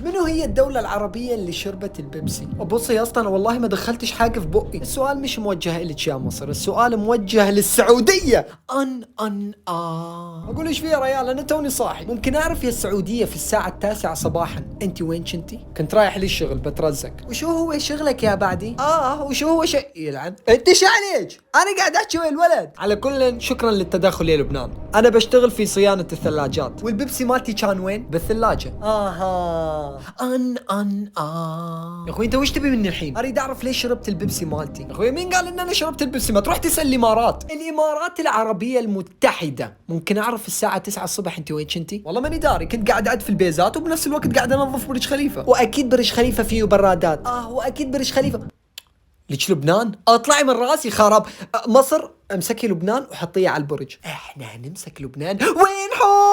منو هي الدولة العربية اللي شربت البيبسي؟ بصي يا اسطى انا والله ما دخلتش حاجة في بقي. السؤال مش موجه إلك يا مصر، السؤال موجه للسعودية. اقول ايش في يا ريال، انا توني صاحي. ممكن اعرف يا السعودية في الساعة 9 صباحا انت وين كنتي؟ كنت رايح للشغل بترزق. وشو هو شغلك يا بعدي؟ وشو هو يلعن انت ايش عليك؟ انا قاعد احكي ويا الولد. على كل شكرا للتدخل يا لبنان. انا بشتغل في صيانة الثلاجات، والبيبسي مالتي كان وين؟ بالثلاجة. يا اخوي انت وش تبي مني الحين؟ اريد اعرف ليش شربت البيبسي مالتي. يا اخوي مين قال ان انا شربت البيبسي؟ ما تروح تسال الامارات العربيه المتحده. ممكن اعرف الساعه 9 الصبح انت وين كنتي؟ والله ماني داري، كنت قاعد اعد في البيزات وبنفس الوقت قاعد انظف برج خليفه. واكيد برج خليفه فيه برادات. واكيد برج خليفه. ليش لبنان؟ اطلعي من راسي خراب. مصر امسكي لبنان وحطيه على البرج. احنا نمسك لبنان وين حو